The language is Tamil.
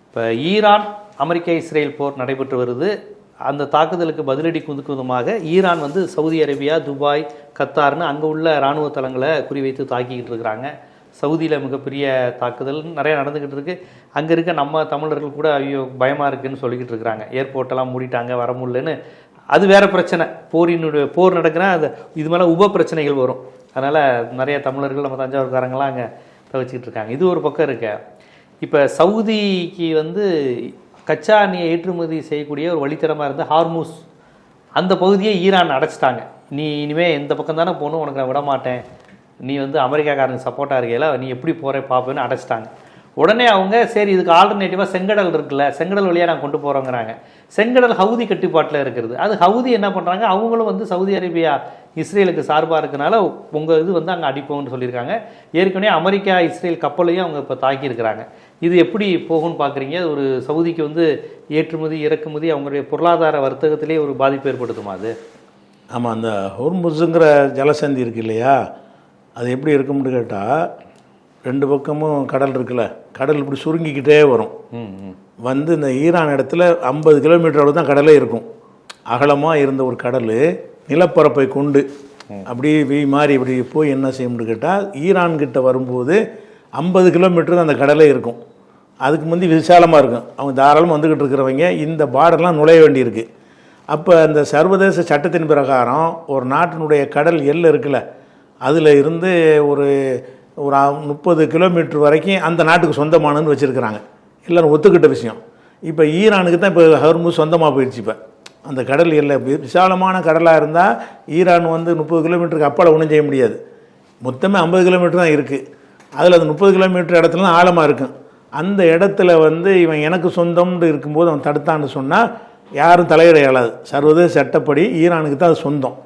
இப்போ ஈரான் அமெரிக்கா இஸ்ரேல் போர் நடைபெற்று வருது. அந்த தாக்குதலுக்கு பதிலடி கொடுக்கும் விதமாக ஈரான் வந்து சவுதி அரேபியா, துபாய், கத்தார்னு அங்கே உள்ள இராணுவ தளங்களை குறிவைத்து தாக்கிக்கிட்டு இருக்கிறாங்க. சவுதியில் மிகப்பெரிய தாக்குதல் நிறையா நடந்துக்கிட்டு இருக்குது. அங்கே இருக்க நம்ம தமிழர்கள் கூட ஐயோ பயமாக இருக்குதுன்னு சொல்லிக்கிட்டு இருக்கிறாங்க. ஏர்போர்ட்டெல்லாம் மூடிட்டாங்க, வர முடியலன்னு. அது வேறு பிரச்சனை. போர் நடக்குன்னா அது இது மேலே உப பிரச்சனைகள் வரும். அதனால் நிறைய தமிழர்கள் நம்ம தஞ்சாவூர்காரங்களாம் அங்கே தவிச்சிக்கிட்டு இருக்காங்க. இது ஒரு பக்கம் இருக்க. இப்போ சவுதிக்கு வந்து கச்சா எண்ணெயை ஏற்றுமதி செய்யக்கூடிய ஒரு வழித்தடமாக இருந்த ஹார்மூஸ் அந்த பகுதியை ஈரான் அடைச்சிட்டாங்க. நீ இனிமேல் எந்த பக்கம் தானே போகணும், உனக்கு நான் விட மாட்டேன், நீ வந்து அமெரிக்காக்காரங்க சப்போர்ட்டாக இருக்கையில நீ எப்படி போகிற பார்ப்பேன்னு அடைச்சிட்டாங்க. உடனே அவங்க சரி இதுக்கு ஆல்டர்னேட்டிவாக செங்கடல் இருக்குல்ல, செங்கடல் வழியாக நாங்கள் கொண்டு போகிறோங்கிறாங்க. செங்கடல் ஹவுதி கட்டுப்பாட்டில் இருக்கிறது. அது ஹவுதி என்ன பண்ணுறாங்க, அவங்களும் வந்து சவுதி அரேபியா இஸ்ரேலுக்கு சார்பாக இருக்கனால உங்கள் இது வந்து அங்கே அடிப்போம்னு சொல்லியிருக்காங்க. ஏற்கனவே அமெரிக்கா இஸ்ரேல் கப்பலையும் அவங்க இப்போ தாக்கியிருக்கிறாங்க. இது எப்படி போகும்னு பார்க்குறீங்க? ஒரு சவுதிக்கு வந்து ஏற்றுமதி இறக்குமதி அவங்களுடைய பொருளாதார வர்த்தகத்திலே ஒரு பாதிப்பு ஏற்படுத்துமா அது? ஆமாம், அந்த ஹோர்முஸுங்கிற ஜலசந்தி இருக்கு இல்லையா, அது எப்படி இருக்கும்னு கேட்டால் ரெண்டு பக்கமும் கடல் இருக்குல்ல, கடல் இப்படி சுருங்கிக்கிட்டே வரும். வந்து இந்த ஈரான் இடத்துல 50 கிலோமீட்டர் அளவு தான் கடலே இருக்கும். அகலமாக இருந்த ஒரு கடல் நிலப்பரப்பை கொண்டு அப்படி மாறி இப்படி போய் என்ன செய்யணும்னு கேட்டால் ஈரான்கிட்ட வரும்போது 50 கிலோமீட்டர் தான் அந்த கடலே இருக்கும். அதுக்கு முந்தி விசாலமாக இருக்கும். அவங்க தாராளமாக வந்துக்கிட்டு இருக்கிறவங்க இந்த பார்டர்லாம் நுழைய வேண்டியிருக்கு. அப்போ அந்த சர்வதேச சட்டத்தின் பிரகாரம் ஒரு நாட்டினுடைய கடல் எல்லை இருக்குல்ல, அதில் இருந்து ஒரு 30 கிலோமீட்டர் வரைக்கும் அந்த நாட்டுக்கு சொந்தமானன்னு வச்சுருக்கிறாங்க. எல்லோரும் ஒத்துக்கிட்ட விஷயம். இப்போ ஈரானுக்கு தான் இப்போ ஹர்முஸ் சொந்தமாக போயிடுச்சு. இப்போ அந்த கடல் எல்லை விசாலமான கடலாக இருந்தால் ஈரான் வந்து 30 கிலோமீட்டருக்கு அப்பால் ஒன்றும் செய்ய முடியாது. மொத்தமே 50 கிலோமீட்டர் தான் இருக்குது. அதில் அது 30 கிலோமீட்டர் இடத்துல தான் ஆழமாக இருக்கும். அந்த இடத்துல வந்து இவன் எனக்கு சொந்தம்னு இருக்கும்போது அவன் தடுத்தான்னு சொன்னால் யாரும் தலையிட இயலாது. சர்வதேச சட்டப்படி ஈரானுக்கு தான் அது சொந்தம்.